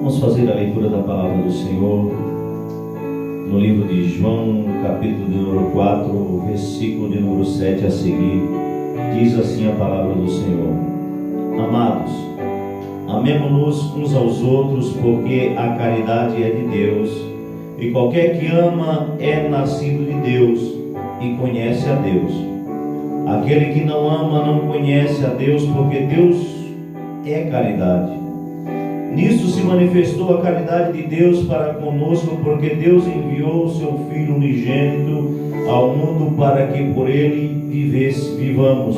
Vamos fazer a leitura da palavra do Senhor no livro de João, capítulo de número 4, versículo de número 7 a seguir. Diz assim a palavra do Senhor: Amados, amemo-nos uns aos outros, porque a caridade é de Deus, e qualquer que ama é nascido de Deus e conhece a Deus. Aquele que não ama não conhece a Deus, porque Deus é caridade. Nisto se manifestou a caridade de Deus para conosco, porque Deus enviou o seu Filho unigênito ao mundo para que por ele vivamos.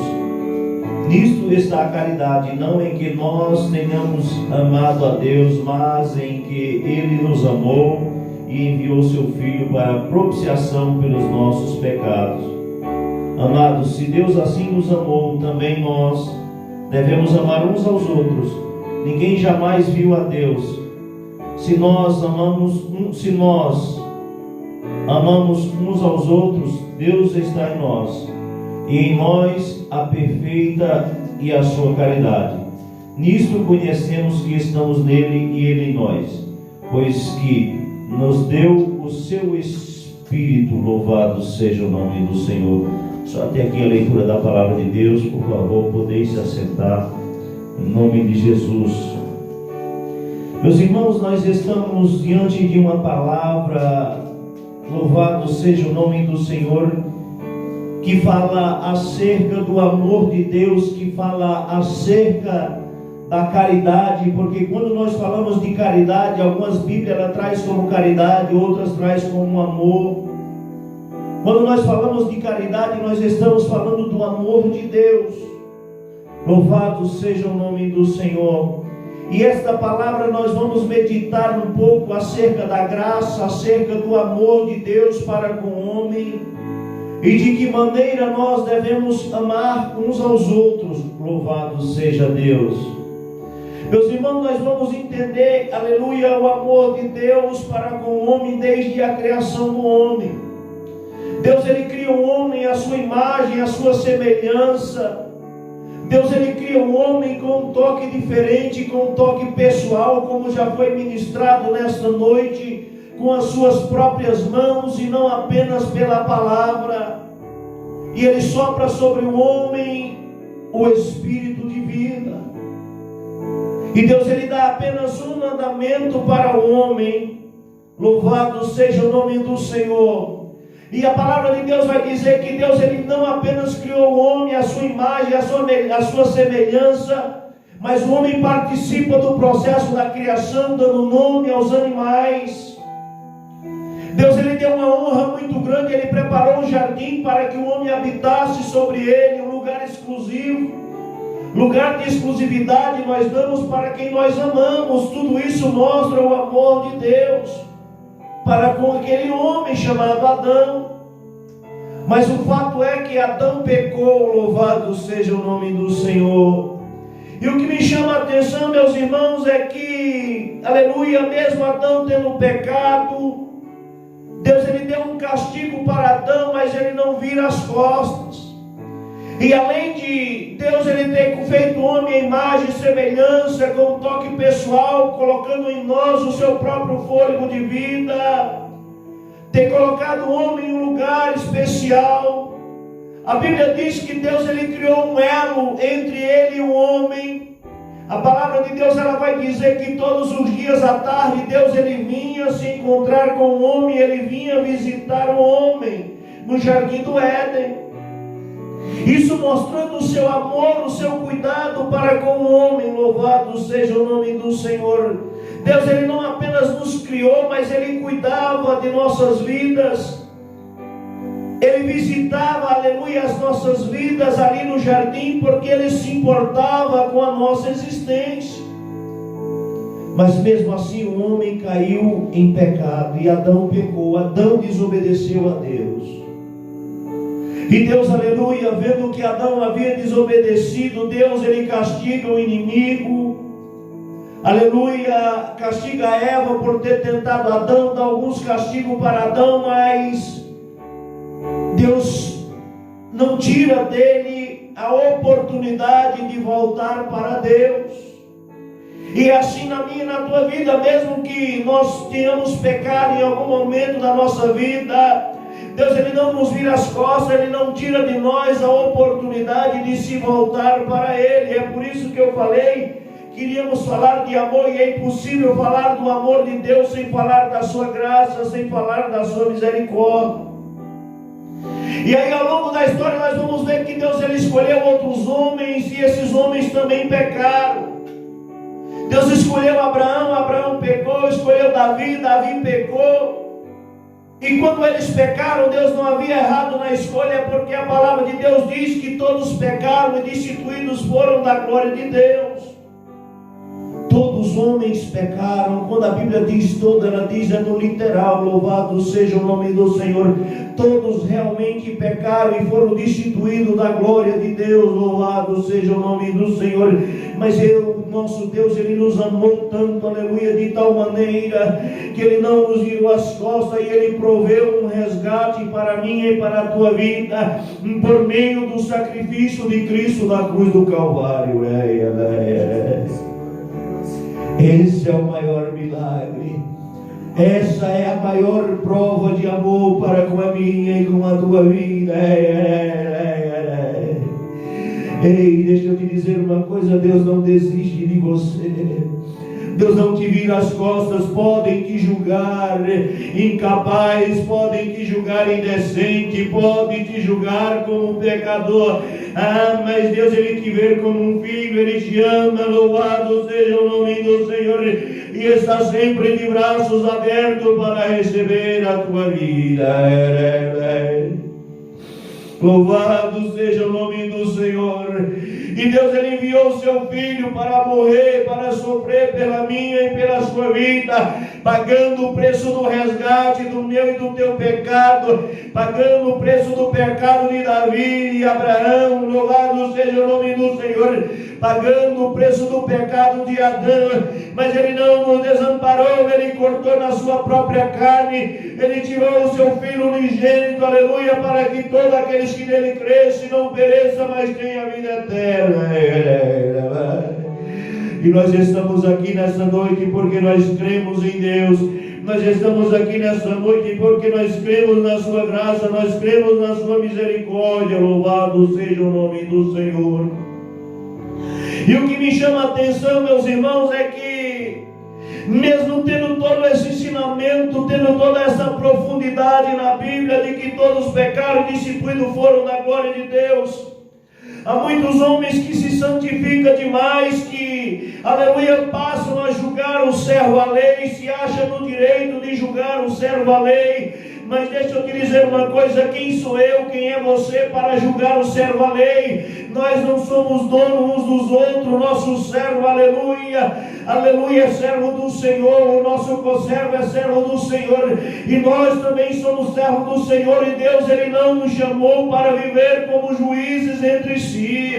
Nisto está a caridade, não em que nós tenhamos amado a Deus, mas em que Ele nos amou e enviou seu Filho para propiciação pelos nossos pecados. Amados, se Deus assim nos amou, também nós devemos amar uns aos outros. Ninguém jamais viu a Deus. Se nós amamos uns aos outros, Deus está em nós, e em nós a perfeita e a sua caridade. Nisto conhecemos que estamos nele e ele em nós, pois que nos deu o seu Espírito. Louvado seja o nome do Senhor. Só até aqui a leitura da palavra de Deus. Por favor, podeis se assentar em nome de Jesus. Meus irmãos, nós estamos diante de uma palavra, louvado seja o nome do Senhor, que fala acerca do amor de Deus, que fala acerca da caridade, porque quando nós falamos de caridade, algumas Bíblias ela traz como caridade, outras traz como amor. Quando nós falamos de caridade, nós estamos falando do amor de Deus. Louvado seja o nome do Senhor. E esta palavra nós vamos meditar um pouco acerca da graça, acerca do amor de Deus para com o homem, e de que maneira nós devemos amar uns aos outros. Louvado seja Deus. Meus irmãos, nós vamos entender, aleluia, o amor de Deus para com o homem desde a criação do homem. Deus, Ele cria o homem à sua imagem, à sua semelhança. Deus, Ele cria o homem com um toque diferente, com um toque pessoal, como já foi ministrado nesta noite, com as suas próprias mãos e não apenas pela palavra. E Ele sopra sobre o homem o Espírito de vida. E Deus, Ele dá apenas um mandamento para o homem. Louvado seja o nome do Senhor. E a palavra de Deus vai dizer que Deus, Ele não apenas criou o homem à sua imagem, à sua semelhança, mas o homem participa do processo da criação, dando nome aos animais. Deus, Ele deu uma honra muito grande. Ele preparou um jardim para que o homem habitasse sobre ele, um lugar exclusivo, lugar de exclusividade nós damos para quem nós amamos. Tudo isso mostra o amor de Deus para com aquele homem chamado Adão. Mas o fato é que Adão pecou. Louvado seja o nome do Senhor. E o que me chama a atenção, meus irmãos, é que, aleluia, mesmo Adão tendo pecado, Deus, Ele deu um castigo para Adão, mas Ele não vira as costas. E além de Deus, Ele ter feito o homem à imagem e semelhança, com um toque pessoal, colocando em nós o seu próprio fôlego de vida, ter colocado o homem em um lugar especial. A Bíblia diz que Deus, Ele criou um elo entre ele e o homem. A palavra de Deus, ela vai dizer que todos os dias à tarde, Deus, Ele vinha se encontrar com o homem, Ele vinha visitar o homem no jardim do Éden. Isso mostrando o seu amor, o seu cuidado para com o homem. Louvado seja o nome do Senhor. Deus, Ele não apenas nos criou, mas Ele cuidava de nossas vidas. Ele visitava, aleluia, as nossas vidas ali no jardim, porque Ele se importava com a nossa existência. Mas mesmo assim o homem caiu em pecado, e Adão pecou. Adão desobedeceu a Deus. E Deus, aleluia, vendo que Adão havia desobedecido, Deus, Ele castiga o inimigo. Aleluia, castiga Eva por ter tentado Adão, dá alguns castigos para Adão, mas Deus não tira dele a oportunidade de voltar para Deus. E assim na minha e na tua vida, mesmo que nós tenhamos pecado em algum momento da nossa vida, Deus, Ele não nos vira as costas, Ele não tira de nós a oportunidade de se voltar para Ele. É por isso que eu falei, queríamos falar de amor, e é impossível falar do amor de Deus sem falar da sua graça, sem falar da sua misericórdia. E aí ao longo da história nós vamos ver que Deus, Ele escolheu outros homens, e esses homens também pecaram. Deus escolheu Abraão, Abraão pecou, escolheu Davi, Davi pecou. E quando eles pecaram, Deus não havia errado na escolha, porque a palavra de Deus diz que todos pecaram e destituídos foram da glória de Deus. Todos os homens pecaram. Quando a Bíblia diz toda, ela diz no literal, louvado seja o nome do Senhor. Todos realmente pecaram e foram destituídos da glória de Deus, louvado seja o nome do Senhor. Mas nosso Deus, Ele nos amou tanto, aleluia, de tal maneira que Ele não nos virou as costas, e Ele proveu um resgate para mim e para a tua vida, por meio do sacrifício de Cristo na cruz do Calvário. Esse é o maior milagre. Essa é a maior prova de amor para com a minha e com a tua vida. Ei, deixa eu te dizer uma coisa: Deus não desiste de você. Deus não te vira as costas. Podem te julgar incapaz, podem te julgar indecente, podem te julgar como um pecador. Mas Deus, Ele te vê como um filho, Ele te ama, louvado seja o nome do Senhor, e está sempre de braços abertos para receber a tua vida. Louvado seja o nome do Senhor. E Deus, Ele enviou o seu Filho para morrer, para sofrer pela minha e pela sua vida, pagando o preço do resgate do meu e do teu pecado, pagando o preço do pecado de Davi e Abraão, louvado seja o nome do Senhor, pagando o preço do pecado de Adão. Mas Ele não nos desamparou, Ele cortou na sua própria carne, Ele tirou o seu Filho unigênito, aleluia, para que todos aqueles que nele crescem não pereçam, mas tenham a vida eterna. E nós estamos aqui nessa noite porque nós cremos em Deus. Nós estamos aqui nessa noite porque nós cremos na sua graça, nós cremos na sua misericórdia. Louvado seja o nome do Senhor. E o que me chama a atenção, meus irmãos, é que mesmo tendo todo esse ensinamento, tendo toda essa profundidade na Bíblia de que todos pecaram e destituídos foram da glória de Deus, há muitos homens que se santificam demais, que, aleluia, passam a julgar o servo à lei, se acham no direito de julgar o servo à lei. Mas deixa eu te dizer uma coisa: quem sou eu, quem é você para julgar o servo à lei? Nós não somos donos uns dos outros. Nosso servo, aleluia, aleluia, é servo do Senhor. O nosso conservo é servo do Senhor, e nós também somos servos do Senhor. E Deus, Ele não nos chamou para viver como juízes entre si.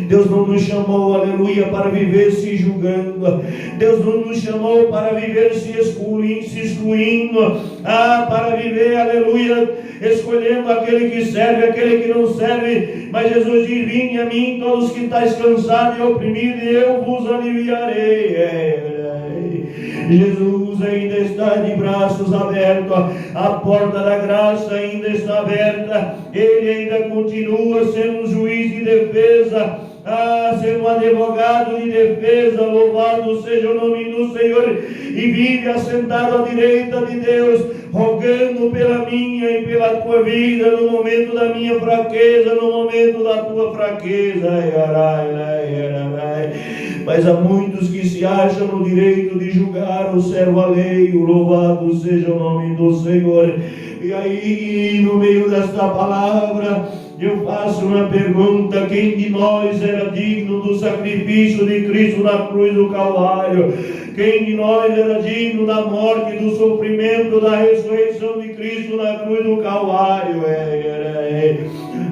Deus não nos chamou, aleluia, para viver se julgando. Deus não nos chamou para viver se excluindo. Para viver, aleluia, escolhendo aquele que serve, aquele que não serve. Mas Jesus diz: vinde a mim todos que estáis cansados e oprimidos, e eu vos aliviarei. Jesus ainda está de braços abertos, a porta da graça ainda está aberta. Ele ainda continua sendo um juiz de defesa, ser um advogado de defesa. Louvado seja o nome do Senhor. E vive assentado à direita de Deus, rogando pela minha e pela tua vida, no momento da minha fraqueza, no momento da tua fraqueza. Mas há muitos que se acham no direito de julgar o servo alheio. Louvado seja o nome do Senhor. E aí, no meio desta palavra, eu faço uma pergunta: quem de nós era digno do sacrifício de Cristo na cruz do Calvário? Quem de nós era digno da morte, do sofrimento, da ressurreição de Cristo na cruz do Calvário?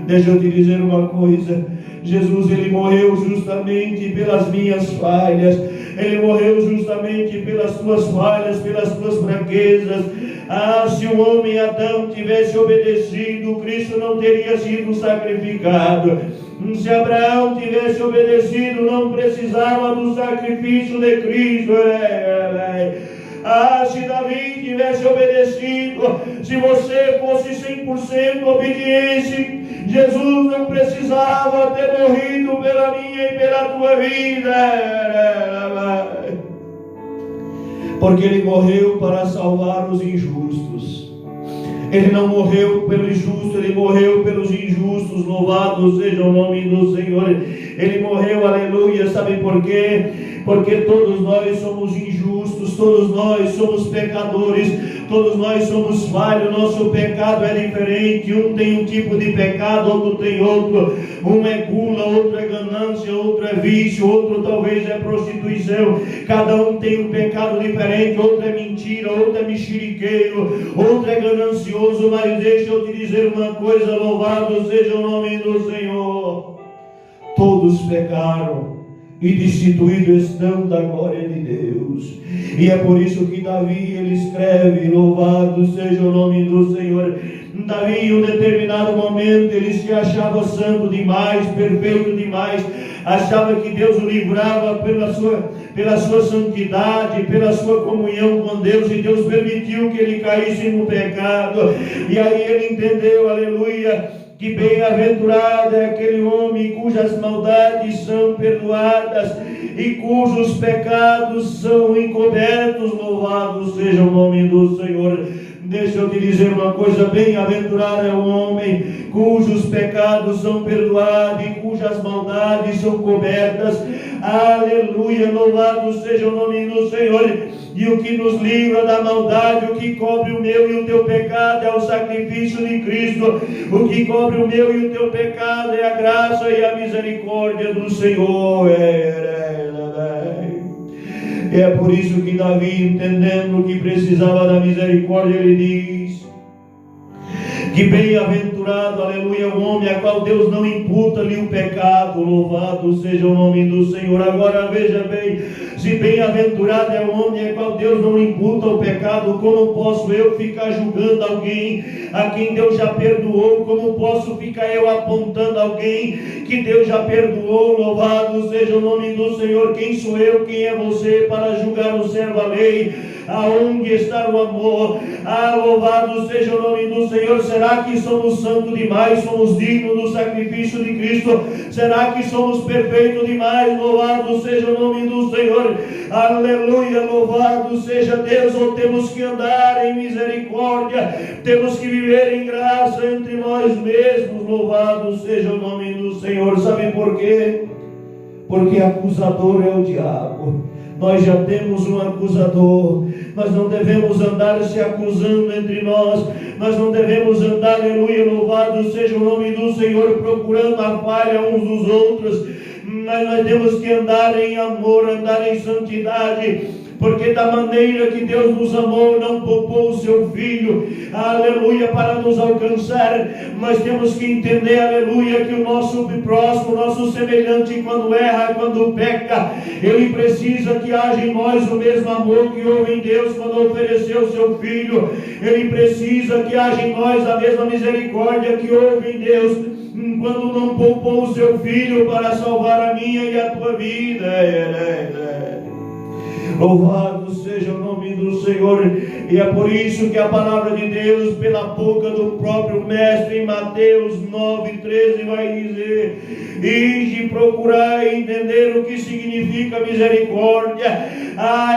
Deixa eu te dizer uma coisa: Jesus, Ele morreu justamente pelas minhas falhas. Ele morreu justamente pelas tuas falhas, pelas tuas fraquezas. Se o homem Adão tivesse obedecido, Cristo não teria sido sacrificado. Se Abraão tivesse obedecido, não precisava do sacrifício de Cristo. Se Davi tivesse obedecido, se você fosse 100% obediente, Jesus não precisava ter morrido pela minha e pela tua vida, porque Ele morreu para salvar os injustos. Ele não morreu pelo injusto, Ele morreu pelos injustos. Louvado seja o nome do Senhor. Ele morreu, aleluia. Sabe por quê? Porque todos nós somos injustos, todos nós somos pecadores, todos nós somos falhos. Nosso pecado é diferente. Um tem um tipo de pecado, outro tem outro. Um é gula, outro é ganância, outro é vício, outro talvez é prostituição. Cada um tem um pecado diferente. Outro é mentira, outro é mexeriqueiro, outro é ganancioso. Mas deixa eu te dizer uma coisa: louvado seja o nome do Senhor. Todos pecaram e destituídos estão da glória de Deus. E é por isso que Davi, ele escreve: louvado seja o nome do Senhor. Davi, em um determinado momento, ele se achava santo demais, perfeito demais, achava que Deus o livrava pela sua santidade, pela sua comunhão com Deus, e Deus permitiu que ele caísse no pecado. E aí ele entendeu, aleluia, que bem-aventurado é aquele homem cujas maldades são perdoadas e cujos pecados são encobertos. Louvado seja o nome do Senhor. Deixa eu te dizer uma coisa: bem-aventurado é o homem cujos pecados são perdoados e cujas maldades são cobertas. Aleluia, louvado seja o nome do Senhor. E o que nos livra da maldade, o que cobre o meu e o teu pecado é o sacrifício de Cristo. O que cobre o meu e o teu pecado é a graça e a misericórdia do Senhor. É por isso que Davi, entendendo que precisava da misericórdia, ele diz que bem-aventurado, aleluia, o homem a qual Deus não imputa-lhe o pecado. Louvado seja o nome do Senhor. Agora veja bem, se bem-aventurado é o homem a qual Deus não imputa o pecado, como posso eu ficar julgando alguém a quem Deus já perdoou? Como posso ficar eu apontando alguém que Deus já perdoou? Louvado seja o nome do Senhor. Quem sou eu, quem é você para julgar o servo alheio? Aonde está o amor? Louvado seja o nome do Senhor. Será que somos santos demais? Somos dignos do sacrifício de Cristo? Será que somos perfeitos demais? Louvado seja o nome do Senhor. Aleluia, louvado seja Deus. Ou temos que andar em misericórdia, temos que viver em graça entre nós mesmos. Louvado seja o nome do Senhor. Sabe por quê? Porque acusador é o diabo. Nós já temos um acusador. Nós não devemos andar se acusando entre nós. Nós não devemos andar, aleluia, louvado seja o nome do Senhor, procurando a falha uns dos outros. Mas nós temos que andar em amor, andar em santidade. Porque da maneira que Deus nos amou, não poupou o seu Filho, aleluia, para nos alcançar. Nós temos que entender, aleluia, que o nosso próximo, o nosso semelhante, quando erra, quando peca, ele precisa que haja em nós o mesmo amor que houve em Deus quando ofereceu o seu Filho. Ele precisa que haja em nós a mesma misericórdia que houve em Deus quando não poupou o seu Filho para salvar a minha e a tua vida. Louvado seja o nome do Senhor. E é por isso que a palavra de Deus, pela boca do próprio Mestre, em Mateus 9,13, vai dizer: ide procurar entender o que significa misericórdia.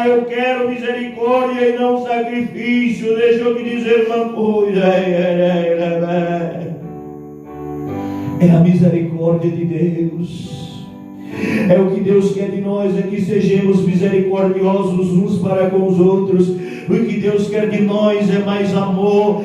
Eu quero misericórdia e não sacrifício. Deixa eu te dizer uma coisa: é a misericórdia de Deus. É o que Deus quer de nós, é que sejamos misericordiosos uns para com os outros. O que Deus quer de nós é mais amor.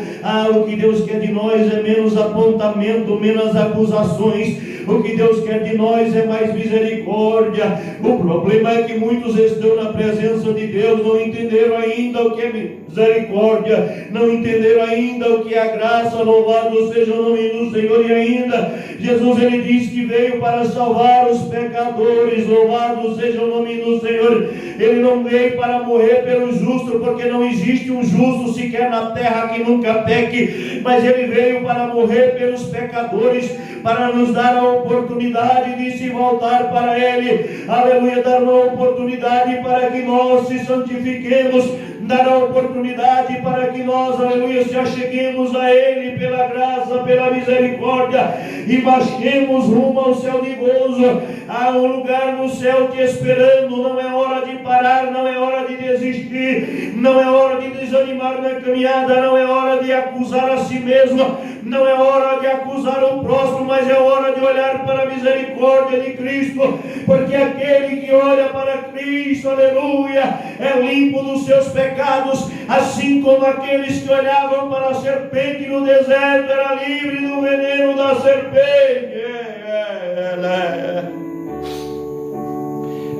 O que Deus quer de nós é menos apontamento, menos acusações. O que Deus quer de nós é mais misericórdia. O problema é que muitos estão na presença de Deus, não entenderam ainda o que é misericórdia, não entenderam ainda o que é a graça. Louvado seja o nome do Senhor. E ainda Jesus, ele diz que veio para salvar os pecadores. Louvado seja o nome do Senhor. Ele não veio para morrer pelo justo, porque não existe um justo sequer na terra que nunca peque, mas ele veio para morrer pelos pecadores, para nos dar a oportunidade de se voltar para ele. Aleluia, dar uma oportunidade para que nós se santifiquemos, dar a oportunidade para que nós, aleluia, se acheguemos a ele pela graça, pela misericórdia, e marchemos rumo ao céu de gozo. Há um lugar no céu te esperando. Não é hora de parar, não é hora de desistir, não é hora de desanimar na caminhada, não é hora de acusar a si mesmo, não é hora de acusar o próximo, mas é hora de olhar para a misericórdia de Cristo, porque aquele que olha para Cristo, aleluia, é limpo dos seus pecados, assim como aqueles que olhavam para a serpente no deserto era livre do veneno da serpente.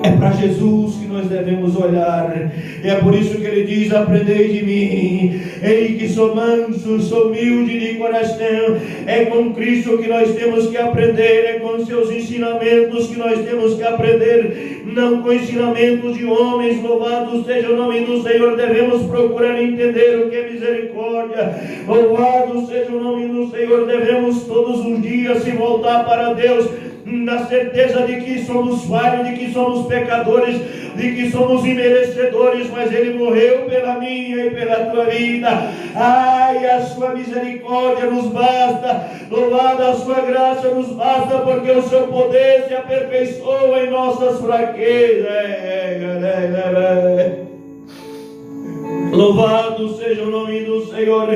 É para Jesus que nós devemos olhar. É por isso que ele diz: aprendei de mim, ei que sou manso, sou humilde de coração. É com Cristo que nós temos que aprender, é com seus ensinamentos que nós temos que aprender, não com ensinamentos de homens. Louvado seja o nome do Senhor. Devemos procurar entender o que é misericórdia. Louvado seja o nome do Senhor. Devemos todos os dias se voltar para Deus, na certeza de que somos falhos, de que somos pecadores, de que somos imerecedores, mas ele morreu pela minha e pela tua vida. Ai, a sua misericórdia nos basta, louvada a sua graça nos basta, porque o seu poder se aperfeiçoa em nossas fraquezas. Louvado seja o nome do Senhor.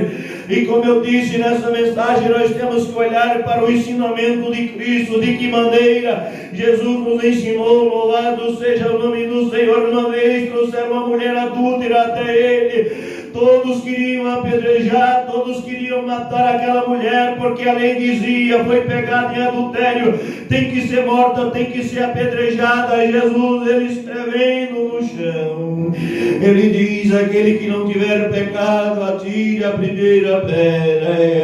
E como eu disse nessa mensagem, nós temos que olhar para o ensinamento de Cristo, de que maneira Jesus nos ensinou. Louvado seja o nome do Senhor. Uma vez trouxeram uma mulher adúltera até ele. Todos queriam apedrejar, todos queriam matar aquela mulher, porque a lei dizia: foi pegada em adultério, tem que ser morta, tem que ser apedrejada. Jesus, ele escrevendo no chão, ele diz: aquele que não tiver pecado, atire a primeira pedra.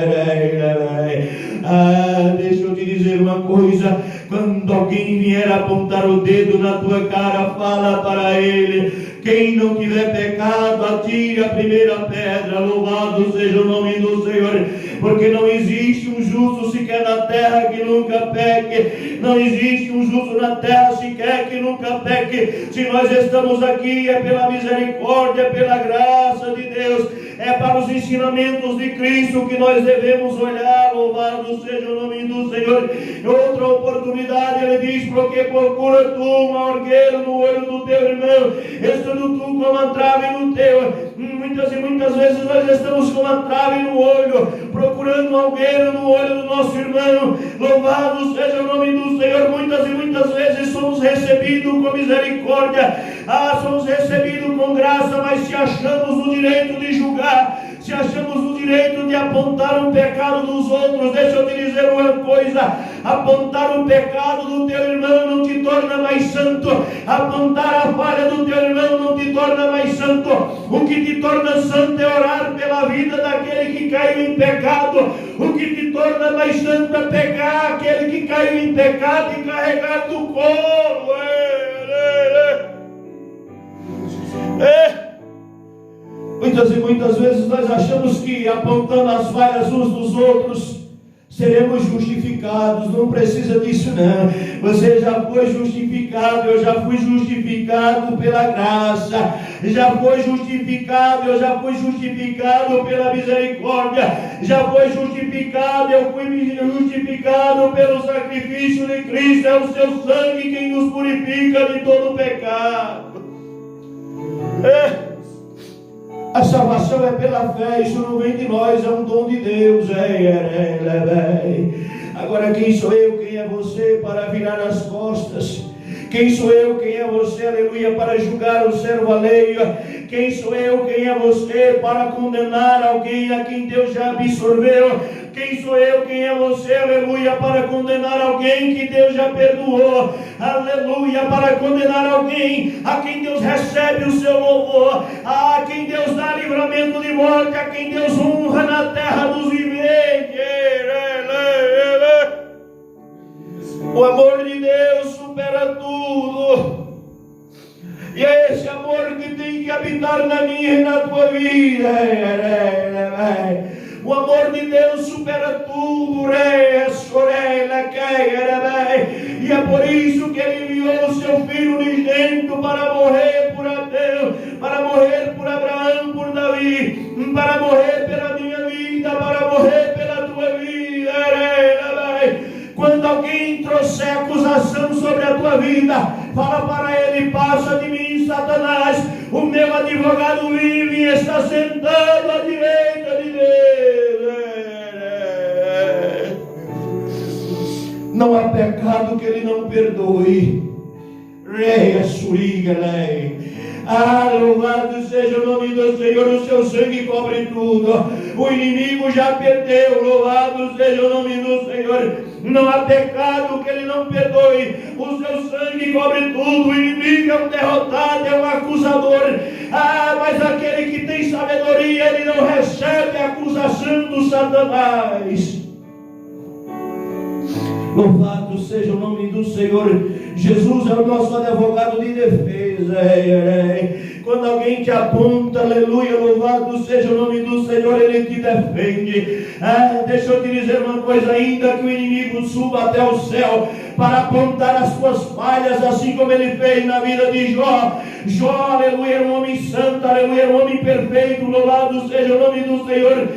Deixa eu te dizer uma coisa: quando alguém vier apontar o dedo na tua cara, fala para ele: quem não tiver pecado, atire a primeira pedra. Louvado seja o nome do Senhor, porque não existe um justo sequer na terra que nunca peque. Não existe um justo na terra sequer que nunca peque. Se nós estamos aqui, é pela misericórdia, pela graça de Deus, é para os ensinamentos de Cristo que nós devemos olhar. Louvado seja o nome do Senhor. Outra oportunidade, ele diz: porque procura tu uma orgueira no olho do teu irmão, estando tu com uma trave no teu. Muitas e muitas vezes nós estamos com uma trave no olho, procurando uma orgueira no olho do nosso irmão. Louvado seja o nome do Senhor. Muitas e muitas vezes somos recebidos com misericórdia, somos recebidos com graça, mas se achamos no direito de julgar, se achamos no direito de apontar o pecado dos outros. Deixa eu te dizer uma coisa: apontar o pecado do teu irmão não te torna mais santo, apontar a falha do teu irmão não te torna mais santo. O que te torna santo é orar pela vida daquele que caiu em pecado. O que te torna mais santo é pegar aquele que caiu em pecado e carregar do colo. Muitas e muitas vezes nós achamos que apontando as falhas uns dos outros seremos justificados. Não precisa disso não. Você já foi justificado, eu já fui justificado pela graça, já foi justificado, eu já fui justificado pela misericórdia, já foi justificado, eu fui justificado pelo sacrifício de Cristo. É o seu sangue quem nos purifica de todo pecado. A salvação é pela fé, isso não vem de nós, é um dom de Deus. Agora quem sou eu, quem é você para virar as costas? Quem sou eu, quem é você, aleluia, para julgar o servo alheio? Quem sou eu, quem é você para condenar alguém a quem Deus já absorveu? Quem sou eu, quem é você, aleluia, para condenar alguém que Deus já perdoou? Aleluia, para condenar alguém a quem Deus recebe o seu louvor, a quem Deus dá livramento de morte, a quem Deus honra na terra dos viventes. O amor de Deus supera tudo. E é esse amor que tem que habitar na minha e na tua vida. O amor de Deus supera tudo. E é por isso que Ele enviou o seu Filho unigênito para morrer por Adão, para morrer por Abraão, por Davi, para morrer pela minha vida, para morrer pela tua vida. Quando alguém trouxer acusação sobre a tua vida, fala para ele: passa de mim, Satanás, o meu advogado vive e está sentado à direita de Deus. Não há pecado que Ele não perdoe. Reia suriga, louvado seja o nome do Senhor, o seu sangue cobre tudo. O inimigo já perdeu, louvado seja o nome do Senhor. Não há pecado que Ele não perdoe. O seu sangue cobre tudo. O inimigo é um derrotado, é um acusador. Mas aquele que tem sabedoria, ele não recebe a acusação do Satanás. Louvado seja o nome do Senhor. Jesus é o nosso advogado de defesa. Quando alguém te aponta, aleluia, louvado seja o nome do Senhor, Ele te defende. Deixa eu te dizer uma coisa: ainda que o inimigo suba até o céu para apontar as suas falhas, assim como ele fez na vida de Jó. Jó, aleluia, era um homem santo, aleluia, era um homem perfeito, louvado seja o nome do Senhor.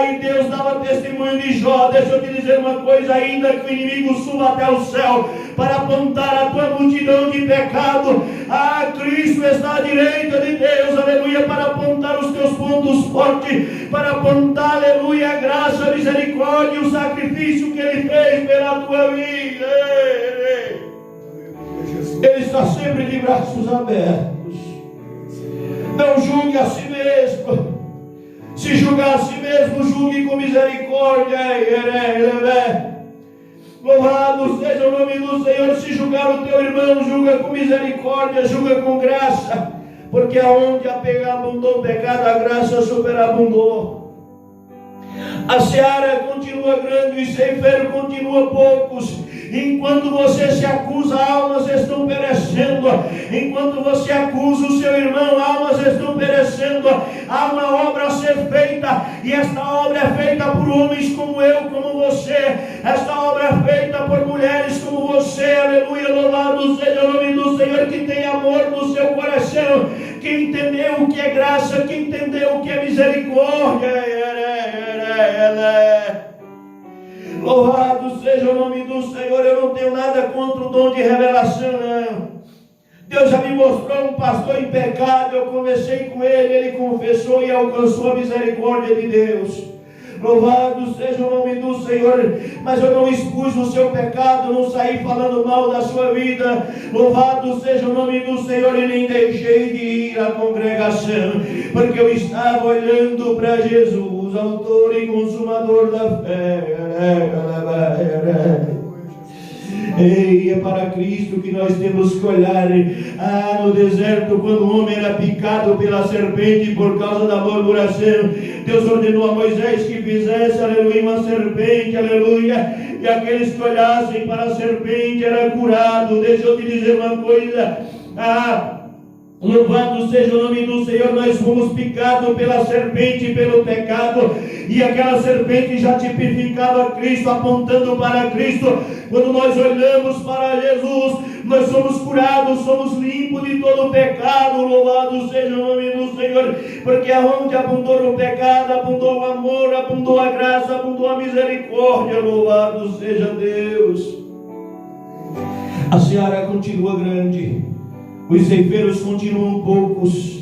E Deus dava testemunho de Jó. Deixa eu te dizer uma coisa: ainda que o inimigo suba até o céu para apontar a tua multidão de pecado, Cristo está à direita de Deus, aleluia, para apontar os teus pontos fortes, para apontar, aleluia, a graça, a misericórdia e o sacrifício que Ele fez pela tua vida. Ele está sempre de braços abertos. Não julgue a si mesmo. Se julgar a si mesmo, julgue com misericórdia. Louvado seja o nome do Senhor. Se julgar o teu irmão, julga com misericórdia, julga com graça, porque aonde abundou o pecado, a graça superabundou. A seara continua grande e o ceifeiro continua poucos. Enquanto você se acusa, almas estão perecendo. Enquanto você acusa o seu irmão, almas estão perecendo. Há uma obra a ser feita, e esta obra é feita por homens como eu, como você. Esta obra é feita por mulheres como você. Aleluia, louvado seja o nome do Senhor, que tem amor no seu coração, que entendeu o que é graça, que entendeu o que é misericórdia. Louvado seja o nome do Senhor. Eu não tenho nada contra o dom de revelação, não. Deus já me mostrou um pastor em pecado, eu conversei com ele, ele confessou e alcançou a misericórdia de Deus. Louvado seja o nome do Senhor. Mas eu não expus o seu pecado, não saí falando mal da sua vida. Louvado seja o nome do Senhor. E nem deixei de ir à congregação, porque eu estava olhando para Jesus, autor e consumador da fé. É para Cristo que nós temos que olhar. No deserto, quando o homem era picado pela serpente por causa da murmuração, Deus ordenou a Moisés que fizesse, aleluia, uma serpente, aleluia, e aqueles que olhassem para a serpente era curado. Deixa eu te dizer uma coisa: louvado seja o nome do Senhor. Nós fomos picados pela serpente, pelo pecado, e aquela serpente já tipificava Cristo, apontando para Cristo. Quando nós olhamos para Jesus, nós somos curados, somos limpos de todo o pecado. Louvado seja o nome do Senhor, porque aonde abundou o pecado, abundou o amor, abundou a graça, abundou a misericórdia. Louvado seja Deus. A seara continua grande, os ceifeiros continuam poucos,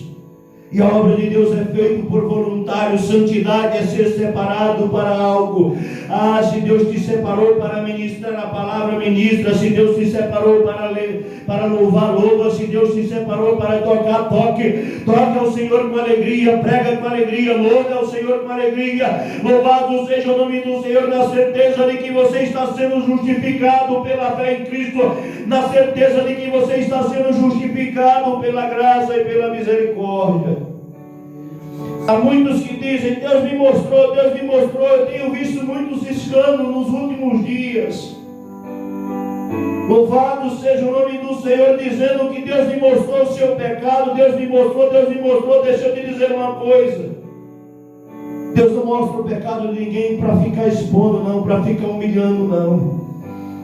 e a obra de Deus é feita por voluntários. Santidade é ser separado para algo. Se Deus te separou para ministrar a palavra, ministra. Se Deus te separou para louvar, louva. Se Deus te separou para tocar, toque ao Senhor com alegria, prega com alegria, louva ao Senhor com alegria. Louvado seja o nome do Senhor, na certeza de que você está sendo justificado pela fé em Cristo, na certeza de que você está sendo justificado pela graça e pela misericórdia. Há muitos que dizem: Deus me mostrou, eu tenho visto muitos escândalos nos últimos dias. Louvado seja o nome do Senhor, dizendo que Deus me mostrou o seu pecado, Deus me mostrou. Deixa eu te dizer uma coisa: Deus não mostra o pecado de ninguém para ficar expondo, não, para ficar humilhando, não.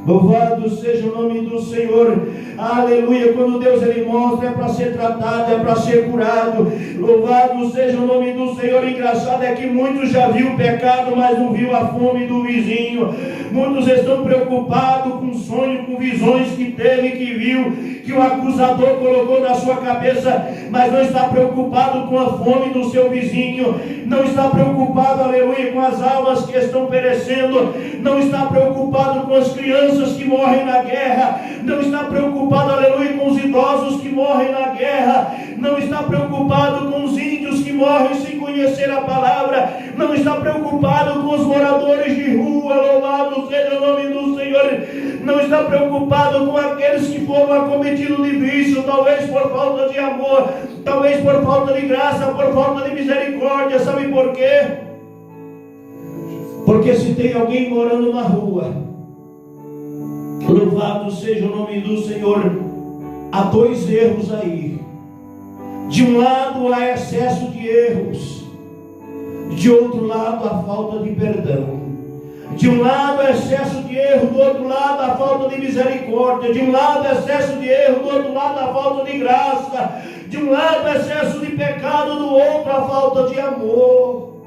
Louvado seja o nome do Senhor, aleluia. Quando Deus ele mostra, é para ser tratado, é para ser curado. Louvado seja o nome do Senhor. Engraçado é que muitos já viu o pecado, mas não viu a fome do vizinho. Muitos estão preocupados com sonhos, com visões que teve, que viu, que o acusador colocou na sua cabeça, mas não está preocupado com a fome do seu vizinho, não está preocupado, aleluia, com as almas que estão perecendo, não está preocupado com as crianças que morrem na guerra, não está preocupado, aleluia, com os idosos que morrem na guerra, não está preocupado com os índios que morrem sem conhecer a palavra, não está preocupado com os moradores de rua, louvado seja o nome do Senhor, não está preocupado com aqueles que foram acometidos de vício, talvez por falta de amor, talvez por falta de graça, por falta de misericórdia. Sabe por quê? Porque se tem alguém morando na rua, louvado seja o nome do Senhor, há dois erros aí. De um lado há excesso de erros, de outro lado a falta de perdão. De um lado excesso de erro, do outro lado a falta de misericórdia. De um lado excesso de erro, do outro lado a falta de graça. De um lado excesso de pecado, do outro a falta de amor.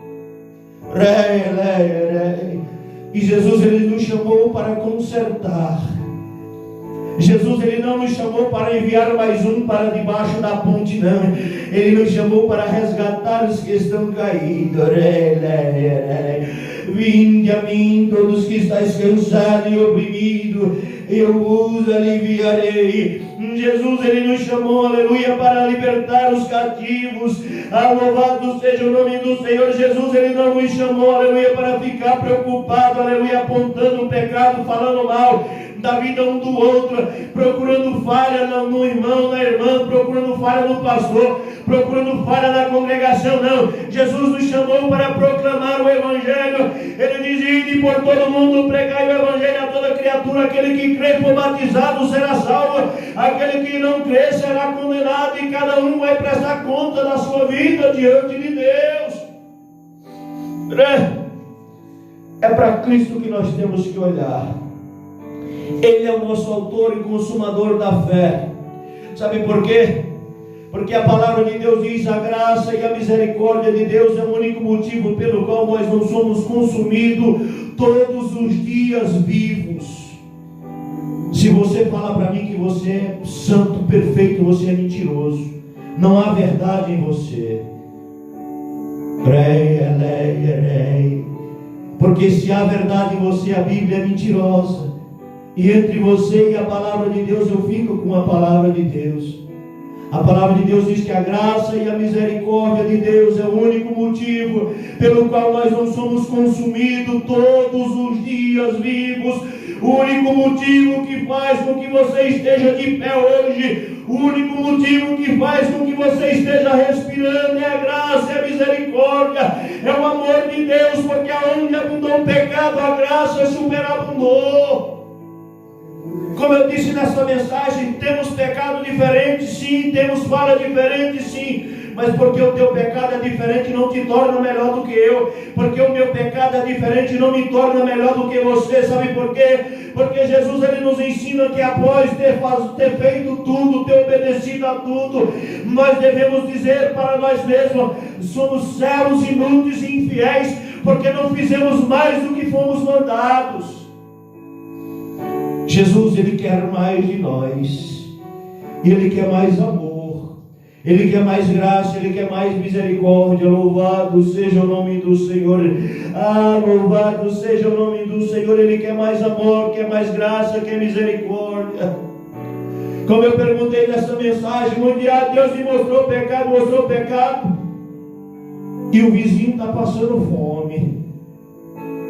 E Jesus ele nos chamou para consertar. Jesus ele não nos chamou para enviar mais um para debaixo da ponte, não. Ele nos chamou para resgatar os que estão caídos. Vinde a mim, todos que estáis cansados e oprimidos, eu vos aliviarei. Jesus ele nos chamou, aleluia, para libertar os cativos. Louvado seja o nome do Senhor. Jesus ele não nos chamou, aleluia, para ficar preocupado, aleluia, apontando o pecado, falando mal da vida um do outro, procurando falha no irmão, na irmã, procurando falha no pastor, procurando falha na congregação. Não, Jesus nos chamou para proclamar o Evangelho. Ele diz: ide por todo mundo, pregai o Evangelho a toda criatura. Aquele que crê e for batizado será salvo, aquele que não crê será condenado, e cada um vai prestar conta da sua vida diante de Deus. É para Cristo que nós temos que olhar. Ele é o nosso autor e consumador da fé. Sabe por quê? Porque a palavra de Deus diz: a graça e a misericórdia de Deus é o único motivo pelo qual nós não somos consumidos todos os dias vivos. Se você fala para mim que você é santo, perfeito, você é mentiroso. Não há verdade em você. Porque se há verdade em você, a Bíblia é mentirosa. E entre você e a palavra de Deus, eu fico com a palavra de Deus. A palavra de Deus diz que a graça e a misericórdia de Deus é o único motivo pelo qual nós não somos consumidos todos os dias vivos. O único motivo que faz com que você esteja de pé hoje, o único motivo que faz com que você esteja respirando é a graça e a misericórdia, é o amor de Deus, porque aonde abundou o pecado, a graça superabundou. Como eu disse nessa mensagem, temos pecado diferente, sim, temos falha diferente, sim, mas porque o teu pecado é diferente não te torna melhor do que eu, porque o meu pecado é diferente não me torna melhor do que você. Sabe por quê? Porque Jesus ele nos ensina que após ter feito tudo, ter obedecido a tudo, nós devemos dizer para nós mesmos: somos servos inúteis e infiéis, porque não fizemos mais do que fomos mandados. Jesus ele quer mais de nós, ele quer mais amor, ele quer mais graça, ele quer mais misericórdia. Louvado seja o nome do Senhor. Louvado seja o nome do Senhor. Ele quer mais amor, quer mais graça, quer misericórdia. Como eu perguntei nessa mensagem mundial, Deus me mostrou o pecado. E o vizinho está passando fome.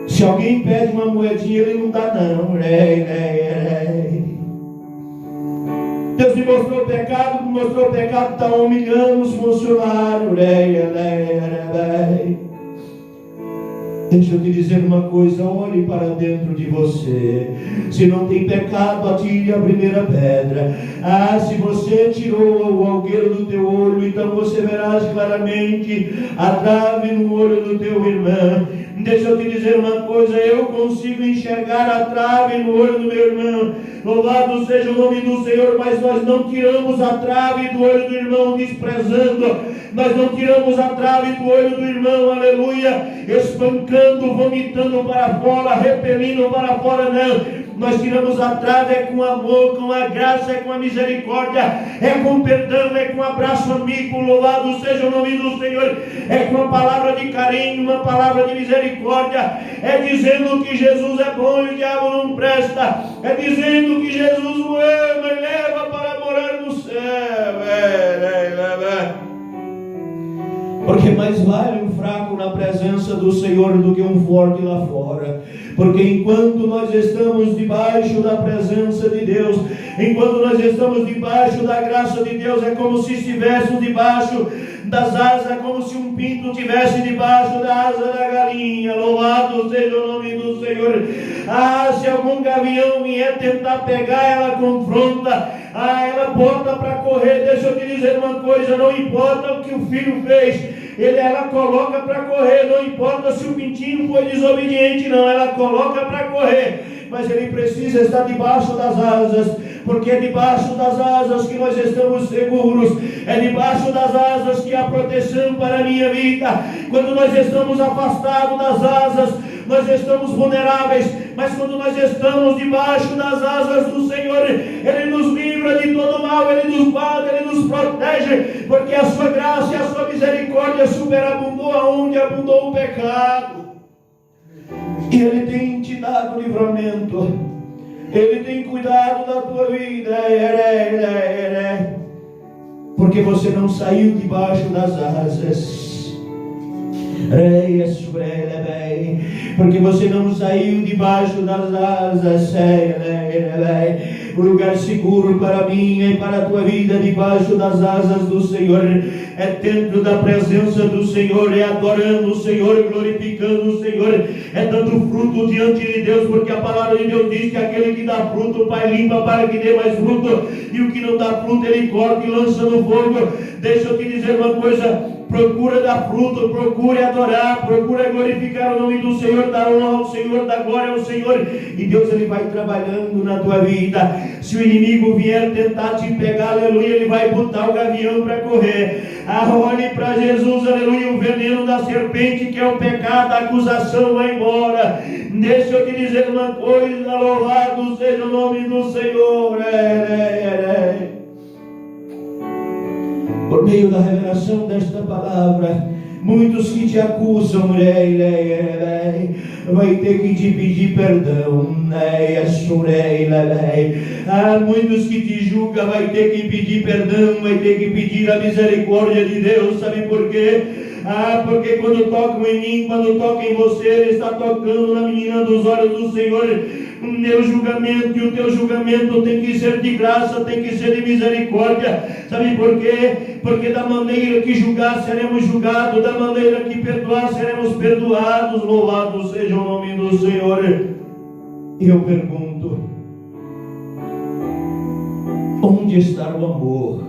Se alguém pede uma moedinha, ele não dá não. Deus me mostrou o pecado, está humilhando os funcionários. Deixa eu te dizer uma coisa, olhe para dentro de você. Se não tem pecado, atire a primeira pedra. Se você tirou o algueiro do teu olho, então você verás claramente a trave no olho do teu irmão. Deixa eu te dizer uma coisa, eu consigo enxergar a trave no olho do meu irmão. Louvado seja o nome do Senhor, mas nós não tiramos a trave do olho do irmão desprezando. Nós não tiramos a trave do olho do irmão, aleluia, espancando, vomitando para fora, repelindo para fora, não. Nós tiramos a trave com amor, com a graça, com a misericórdia, é com perdão, é com abraço amigo, louvado seja o nome do Senhor, é com a palavra de carinho, uma palavra de misericórdia, é dizendo que Jesus é bom e o diabo não presta, é dizendo que Jesus o ama e leva para morar no céu. Porque mais vale um fraco na presença do Senhor do que um forte lá fora. Porque enquanto nós estamos debaixo da presença de Deus, enquanto nós estamos debaixo da graça de Deus, é como se estivéssemos debaixo das asas, é como se um pinto estivesse debaixo da asa da galinha. Louvado seja o nome do Senhor. Se algum gavião vier tentar pegar, ela confronta, ela bota para correr. Deixa eu te dizer uma coisa, não importa o que o filho fez, ela coloca para correr, não importa se o pintinho foi desobediente, não, ela coloca para correr, mas ele precisa estar debaixo das asas, porque é debaixo das asas que nós estamos seguros, é debaixo das asas que há proteção para a minha vida. Quando nós estamos afastados das asas, nós estamos vulneráveis, mas quando nós estamos debaixo das asas do Senhor, Ele nos livra de todo mal, Ele nos guarda, Ele nos protege, porque a sua graça e a sua misericórdia superabundou aonde abundou o pecado. E Ele tem te dado livramento, Ele tem cuidado da tua vida, porque você não saiu debaixo das asas. Porque você não saiu debaixo das asas. O lugar seguro para mim e para a tua vida debaixo das asas do Senhor é dentro da presença do Senhor, é adorando o Senhor, glorificando o Senhor, é dando fruto diante de Deus, porque a palavra de Deus diz que aquele que dá fruto, o Pai limpa para que dê mais fruto, e o que não dá fruto Ele corta e lança no fogo. Deixa eu te dizer uma coisa, procura dar fruto, procure adorar, procure glorificar o nome do Senhor, dar honra ao Senhor, dar glória ao Senhor, e Deus Ele vai trabalhando na tua vida. Se o inimigo vier tentar te pegar, aleluia, ele vai botar o gavião para correr. Olhe para Jesus, aleluia, o veneno da serpente, que é o pecado, a acusação, vai embora. Deixa eu te dizer uma coisa, louvado seja o nome do Senhor. Por meio da revelação desta palavra, muitos que te acusam, vai ter que te pedir perdão, muitos que te julgam, vai ter que pedir perdão, vai ter que pedir a misericórdia de Deus. Sabe por quê? Porque quando tocam em mim, quando tocam em você, Ele está tocando na menina dos olhos do Senhor. O meu julgamento e o teu julgamento tem que ser de graça, tem que ser de misericórdia. Sabe por quê? Porque da maneira que julgar, seremos julgados, da maneira que perdoar, seremos perdoados. Louvado seja o nome do Senhor. E eu pergunto, onde está o amor?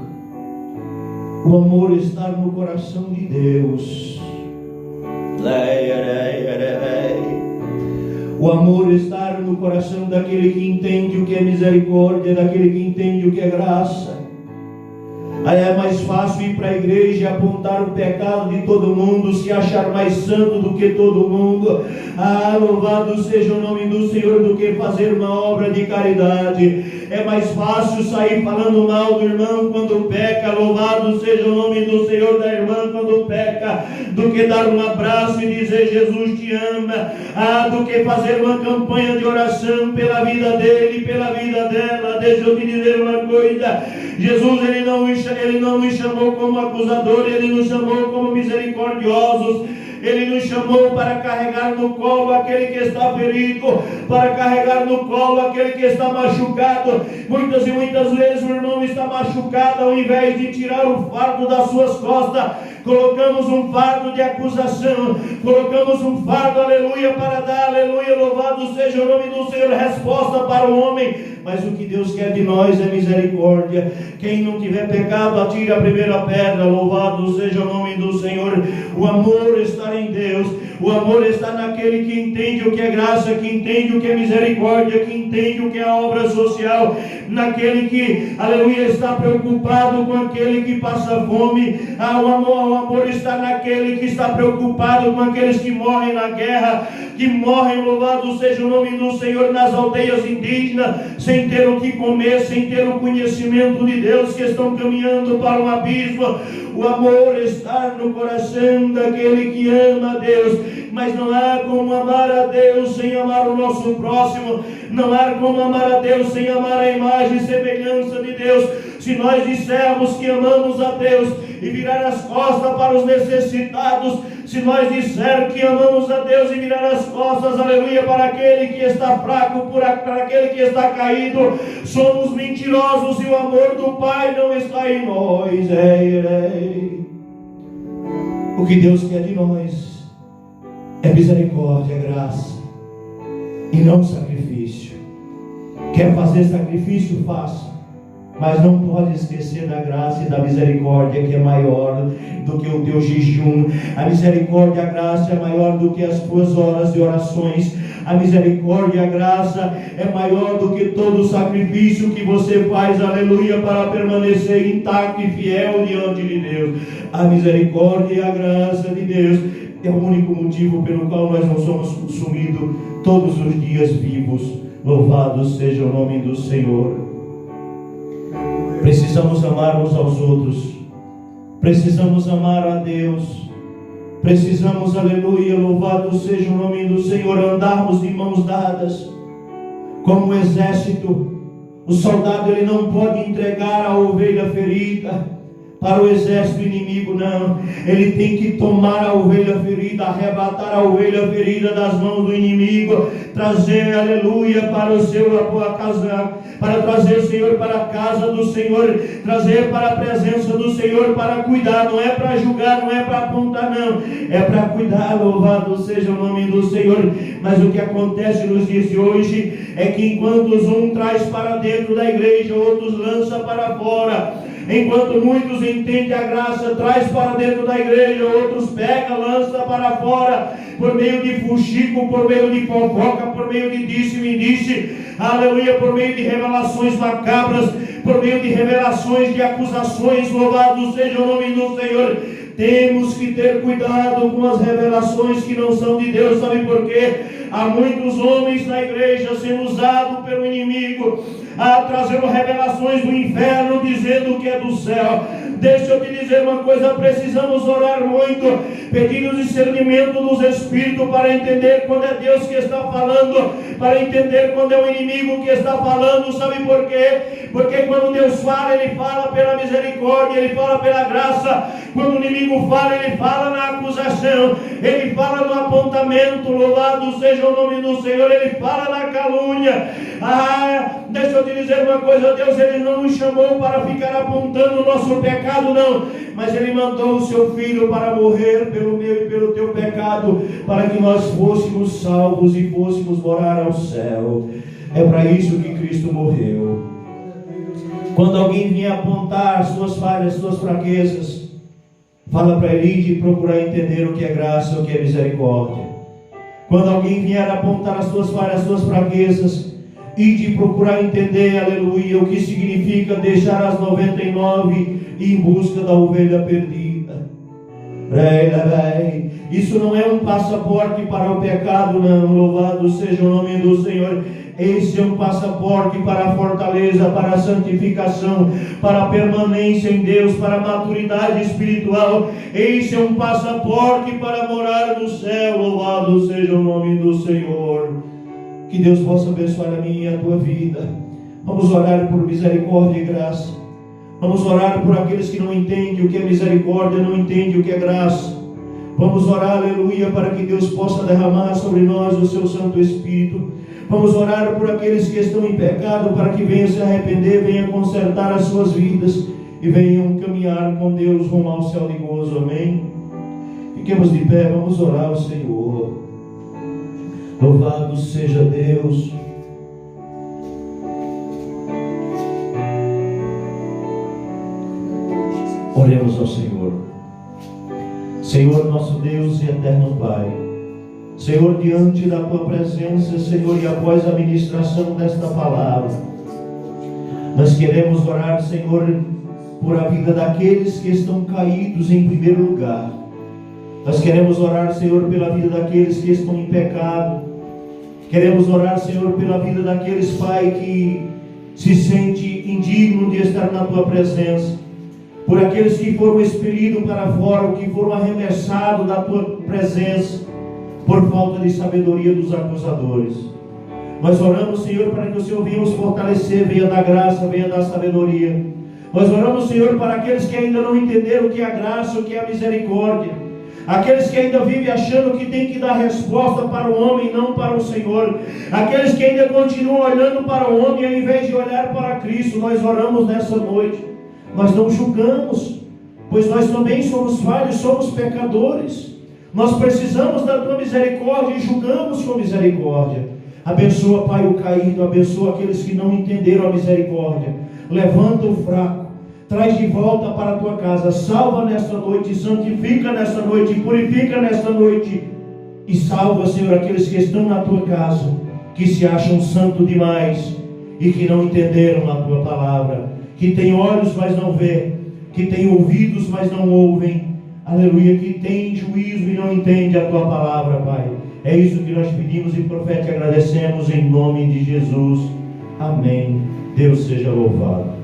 O amor está no coração de Deus. O amor está no coração daquele que entende o que é misericórdia, daquele que entende o que é graça. É mais fácil ir para a igreja e apontar o pecado de todo mundo, se achar mais santo do que todo mundo. Louvado seja o nome do Senhor, do que fazer uma obra de caridade. É mais fácil sair falando mal do irmão quando peca, louvado seja o nome do Senhor, da irmã quando peca, do que dar um abraço e dizer Jesus te ama, do que fazer uma campanha de oração pela vida dele, pela vida dela. Deixa eu te dizer uma coisa: Jesus ele não nos chamou como acusador, ele nos chamou como misericordiosos. Ele nos chamou para carregar no colo aquele que está ferido, para carregar no colo aquele que está machucado. Muitas e muitas vezes o irmão está machucado, ao invés de tirar o fardo das suas costas, colocamos um fardo de acusação, colocamos um fardo, aleluia, para dar, aleluia, louvado seja o nome do Senhor, resposta para o homem. Mas o que Deus quer de nós é misericórdia. Quem não tiver pecado, atire a primeira pedra. Louvado seja o nome do Senhor. O amor está em Deus. O amor está naquele que entende o que é graça, que entende o que é misericórdia, que entende o que é obra social, naquele que, aleluia, está preocupado com aquele que passa fome. O amor está naquele que está preocupado com aqueles que morrem na guerra, que morrem, louvado seja o nome do Senhor, nas aldeias indígenas, sem ter o que comer, sem ter o conhecimento de Deus, que estão caminhando para um abismo. O amor está no coração daquele que ama a Deus. Mas não há como amar a Deus sem amar o nosso próximo. Não há como amar a Deus sem amar a imagem e semelhança de Deus. Se nós dissermos que amamos a Deus e virar as costas para os necessitados, se nós dissermos que amamos a Deus e virar as costas, aleluia, para aquele que está fraco, para aquele que está caído, somos mentirosos e o amor do Pai não está em nós. O que Deus quer de nós é misericórdia, graça e não sacrifício. Quer fazer sacrifício? Faça, mas não pode esquecer da graça e da misericórdia, que é maior do que o teu jejum. A misericórdia e a graça é maior do que as tuas horas de orações. A misericórdia e a graça é maior do que todo o sacrifício que você faz, aleluia, para permanecer intacto e fiel diante de Deus. A misericórdia e a graça de Deus é o único motivo pelo qual nós não somos consumidos todos os dias vivos. Louvado seja o nome do Senhor. Precisamos amar uns aos outros. Precisamos amar a Deus. Precisamos, aleluia, louvado seja o nome do Senhor, andarmos de mãos dadas. Como um exército, o soldado ele não pode entregar a ovelha ferida para o exército inimigo, não. Ele tem que tomar a ovelha ferida, arrebatar a ovelha ferida das mãos do inimigo, trazer, aleluia, para o seu casa, para trazer o Senhor para a casa do Senhor, trazer para a presença do Senhor, para cuidar. Não é para julgar, não é para apontar, não, é para cuidar. Louvado seja o nome do Senhor. Mas o que acontece nos dias de hoje é que enquanto um traz para dentro da igreja, outros lança para fora. Enquanto muitos entendem a graça, traz para dentro da igreja, outros pega, lança para fora, por meio de fuxico, por meio de fofoca, por meio de disse-me-disse, aleluia, por meio de revelações macabras, por meio de revelações de acusações. Louvado seja o nome do Senhor. Temos que ter cuidado com as revelações que não são de Deus. Sabe por quê? Há muitos homens na igreja sendo usados pelo inimigo, trazendo revelações do inferno, dizendo que é do céu. Deixa eu te dizer uma coisa: precisamos orar muito, pedindo discernimento dos Espíritos para entender quando é Deus que está falando, para entender quando é o inimigo que está falando. Sabe por quê? Porque quando Deus fala, Ele fala pela misericórdia, Ele fala pela graça. Quando o inimigo fala, Ele fala na acusação, Ele fala no apontamento. Louvado seja o nome do Senhor. Ele fala na calúnia. Deixa eu te dizer uma coisa: Deus ele não nos chamou para ficar apontando o nosso pecado, não, mas Ele mandou o seu Filho para morrer pelo meu e pelo teu pecado, para que nós fôssemos salvos e fôssemos morar ao céu. É para isso que Cristo morreu. Quando alguém vier apontar suas falhas, suas fraquezas, fala para ele de procurar entender o que é graça, o que é misericórdia. Quando alguém vier apontar as suas falhas, as suas fraquezas, e de procurar entender, aleluia, o que significa deixar as 99 e em busca da ovelha perdida. Isso não é um passaporte para o pecado, não. Louvado seja o nome do Senhor. Esse é um passaporte para a fortaleza, para a santificação, para a permanência em Deus, para a maturidade espiritual. Esse é um passaporte para morar no céu. Louvado seja o nome do Senhor. Que Deus possa abençoar a minha e a tua vida. Vamos orar por misericórdia e graça. Vamos orar por aqueles que não entendem o que é misericórdia, não entendem o que é graça. Vamos orar, aleluia, para que Deus possa derramar sobre nós o seu Santo Espírito. Vamos orar por aqueles que estão em pecado, para que venham se arrepender, venham consertar as suas vidas e venham caminhar com Deus rumo ao céu de gozo. Amém? Fiquemos de pé, vamos orar ao Senhor. Louvado seja Deus. Oremos ao Senhor. Senhor nosso Deus e eterno Pai, Senhor, diante da Tua presença, Senhor, e após a ministração desta palavra, nós queremos orar, Senhor, por a vida daqueles que estão caídos em primeiro lugar. Nós queremos orar, Senhor, pela vida daqueles que estão em pecado. Queremos orar, Senhor, pela vida daqueles, Pai, que se sente indigno de estar na Tua presença. Por aqueles que foram expelidos para fora, que foram arremessados da Tua presença, por falta de sabedoria dos acusadores. Nós oramos, Senhor, para que o Senhor venha os fortalecer, venha dar graça, venha dar sabedoria. Nós oramos, Senhor, para aqueles que ainda não entenderam o que é a graça, o que é a misericórdia. Aqueles que ainda vivem achando que tem que dar resposta para o homem e não para o Senhor. Aqueles que ainda continuam olhando para o homem ao invés de olhar para Cristo. Nós oramos nessa noite. Nós não julgamos, pois nós também somos falhos, somos pecadores. Nós precisamos da Tua misericórdia e julgamos com misericórdia. Abençoa, Pai, o caído, abençoa aqueles que não entenderam a misericórdia. Levanta o fraco, traz de volta para a Tua casa, salva nesta noite, santifica nesta noite, purifica nesta noite. E salva, Senhor, aqueles que estão na Tua casa, que se acham santo demais e que não entenderam a Tua palavra. Que tem olhos, mas não vê, que tem ouvidos, mas não ouvem, aleluia, que tem juízo e não entende a Tua palavra, Pai. É isso que nós pedimos e, profeta, agradecemos em nome de Jesus. Amém. Deus seja louvado.